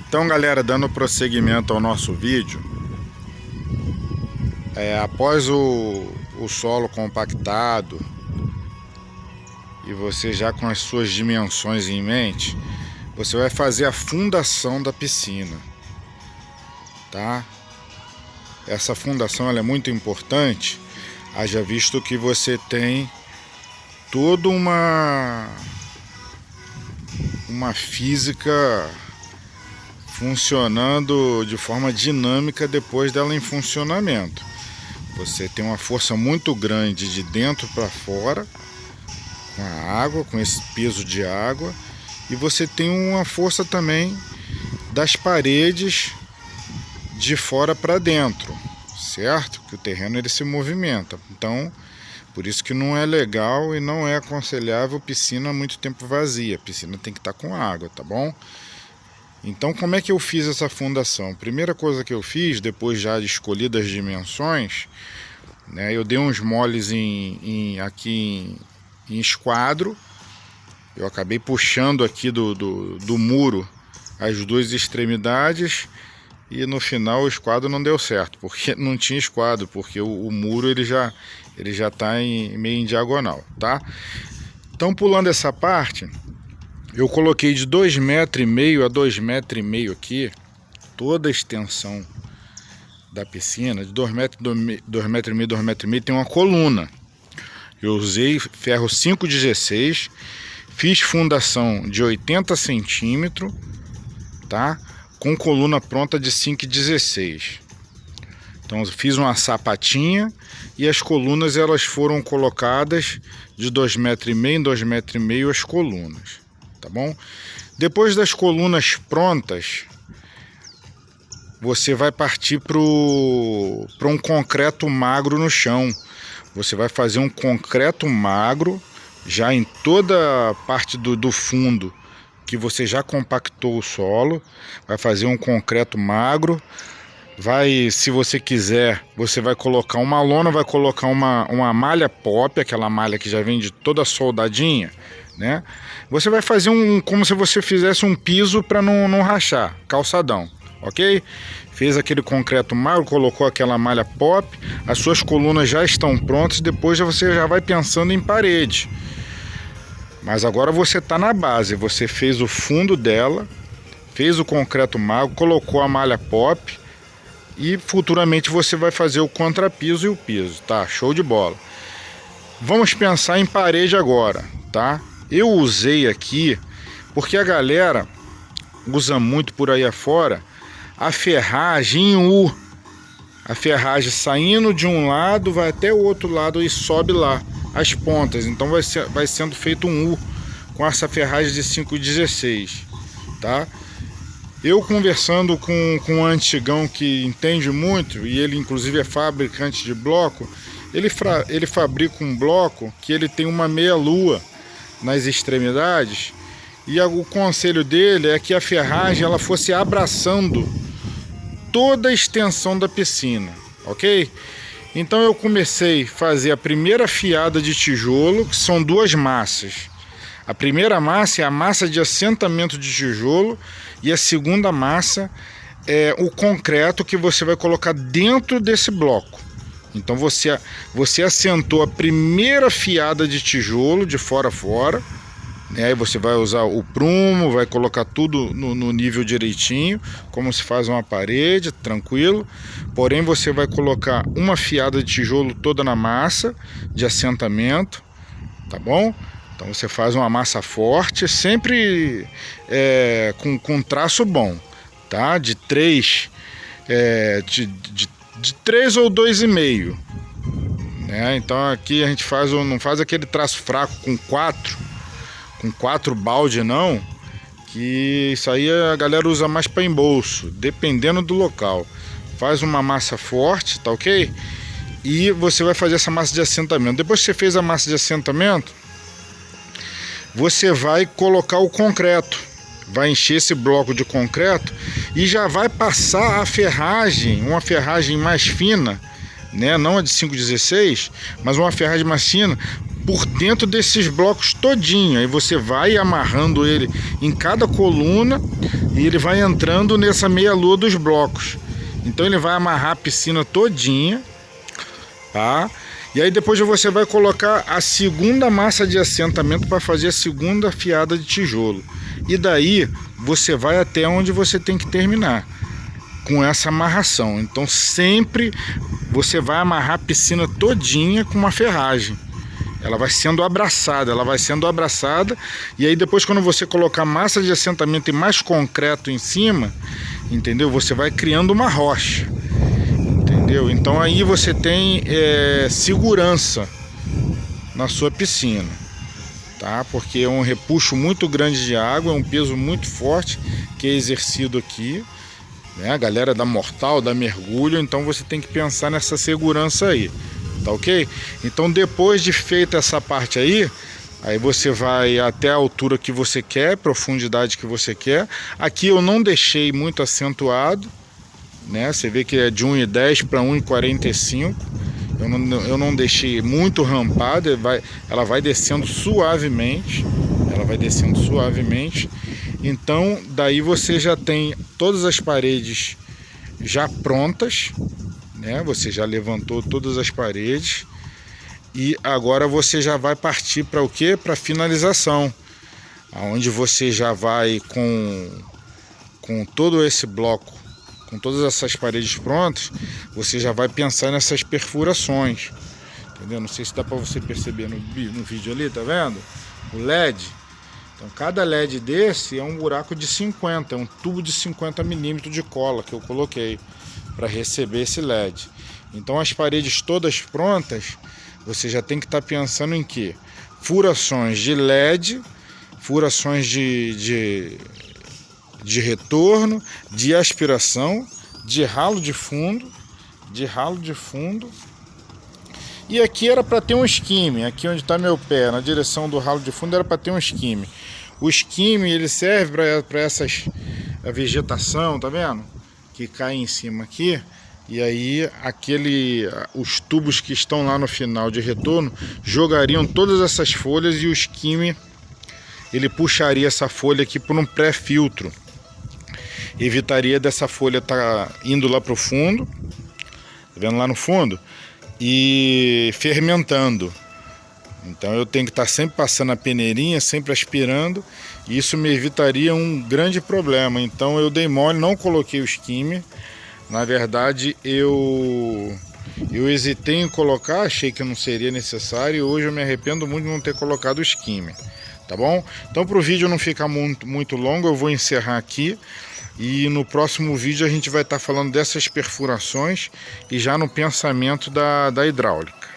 Então, galera, dando prosseguimento ao nosso vídeo, após o solo compactado e você já com as suas dimensões em mente, você vai fazer a fundação da piscina, tá? Essa fundação ela é muito importante, haja visto que você tem toda uma física funcionando de forma dinâmica depois dela em funcionamento. Você tem uma força muito grande de dentro para fora com a água, com esse peso de água, e você tem uma força também das paredes de fora para dentro, certo? Que o terreno ele se movimenta. Então, por isso que não é legal e não é aconselhável piscina muito tempo vazia. A piscina tem que estar com água, tá bom? Então, como é que eu fiz essa fundação? Primeira coisa que eu fiz, depois já de escolhidas as dimensões, né, eu dei uns moles aqui em esquadro. Eu acabei puxando aqui do muro as duas extremidades e no final o esquadro não deu certo, porque não tinha esquadro, porque o muro ele já está meio em diagonal, tá? Então, pulando essa parte, eu coloquei de 2,5 metros a 2,5 metros aqui toda a extensão da piscina. De 2 metros, 2,5 metros, 2,5 metros tem uma coluna. Eu usei ferro 5,16, fiz fundação de 80 centímetros, tá? Com coluna pronta de 5,16. Então eu fiz uma sapatinha e as colunas elas foram colocadas de 2,5 metros em 2,5 metros as colunas, tá bom? Depois das colunas prontas, você vai partir para um concreto magro no chão. Você vai fazer um concreto magro já em toda a parte do fundo que você já compactou o solo. Vai fazer um concreto magro. Vai, se você quiser, você vai colocar uma lona, vai colocar uma malha pop, aquela malha que já vem de toda soldadinha, né? Você vai fazer como se você fizesse um piso para não rachar, calçadão, ok? Fez aquele concreto magro, colocou aquela malha pop, as suas colunas já estão prontas, depois você já vai pensando em parede. Mas agora você está na base, você fez o fundo dela, fez o concreto magro, colocou a malha pop e futuramente você vai fazer o contrapiso e o piso, tá? Show de bola. Vamos pensar em parede agora, tá? Eu usei aqui, porque a galera usa muito por aí afora, a ferragem em U. A ferragem saindo de um lado, vai até o outro lado e sobe lá as pontas. Então vai sendo feito um U com essa ferragem de 5,16, tá? Eu conversando com um antigão que entende muito, e ele inclusive é fabricante de bloco, ele fabrica um bloco que ele tem uma meia-lua nas extremidades, e o conselho dele é que a ferragem ela fosse abraçando toda a extensão da piscina, ok? Então eu comecei a fazer a primeira fiada de tijolo, que são duas massas. A primeira massa é a massa de assentamento de tijolo e a segunda massa é o concreto que você vai colocar dentro desse bloco. Então você assentou a primeira fiada de tijolo de fora a fora, né? Aí você vai usar o prumo, vai colocar tudo no nível direitinho, como se faz uma parede, tranquilo. Porém você vai colocar uma fiada de tijolo toda na massa de assentamento, tá bom? Então você faz uma massa forte, sempre com traço bom, tá? De 3 ou 2,5, né? Então aqui a gente não faz aquele traço fraco com 4 balde não, que isso aí a galera usa mais para embolso, dependendo do local. Faz uma massa forte, tá ok? E você vai fazer essa massa de assentamento. Depois que você fez a massa de assentamento, você vai colocar o concreto, vai encher esse bloco de concreto e já vai passar a ferragem, uma ferragem mais fina, né? Não a de 5,16, mas uma ferragem mais fina, por dentro desses blocos todinho. Aí você vai amarrando ele em cada coluna e ele vai entrando nessa meia-lua dos blocos. Então ele vai amarrar a piscina todinha, tá? E aí depois você vai colocar a segunda massa de assentamento para fazer a segunda fiada de tijolo. E daí você vai até onde você tem que terminar com essa amarração. Então sempre você vai amarrar a piscina todinha com uma ferragem. Ela vai sendo abraçada, e aí depois quando você colocar massa de assentamento e mais concreto em cima, entendeu? Você vai criando uma rocha, entendeu? Então aí você tem segurança na sua piscina, tá? Porque é um repuxo muito grande de água, é um peso muito forte que é exercido aqui, né? A galera da mortal, da mergulho, então você tem que pensar nessa segurança aí. Tá ok? Então depois de feita essa parte aí você vai até a altura que você quer, profundidade que você quer. Aqui eu não deixei muito acentuado, né? Você vê que é de 1,10 para 1,45. Eu não deixei muito rampado, ela vai descendo suavemente. Então daí você já tem todas as paredes já prontas, né? Você já levantou todas as paredes e agora você já vai partir para o quê? Para finalização, aonde você já vai com todo esse bloco, com todas essas paredes prontas, você já vai pensar nessas perfurações, entendeu? Não sei se dá para você perceber no vídeo ali, tá vendo? O LED. Então cada LED desse é um buraco de 50, é um tubo de 50 milímetros de cola que eu coloquei para receber esse LED. Então as paredes todas prontas, você já tem que estar pensando em quê? Furações de LED, furações de retorno, de aspiração, de ralo de fundo, e aqui era para ter um skimming, aqui onde está meu pé, na direção do ralo de fundo era para ter um skimming. O skimming ele serve para a vegetação, tá vendo? Que cai em cima aqui, e aí os tubos que estão lá no final de retorno jogariam todas essas folhas e o skimming ele puxaria essa folha aqui por um pré-filtro, evitaria dessa folha estar indo lá para o fundo, tá vendo lá no fundo, e fermentando. Então eu tenho que estar sempre passando a peneirinha, sempre aspirando, e isso me evitaria um grande problema. Então eu dei mole, não coloquei o skimmer. Na verdade eu hesitei em colocar, achei que não seria necessário, e hoje eu me arrependo muito de não ter colocado o skimmer, tá bom? Então para o vídeo não ficar muito longo, eu vou encerrar aqui. E no próximo vídeo a gente vai estar falando dessas perfurações e já no pensamento da hidráulica.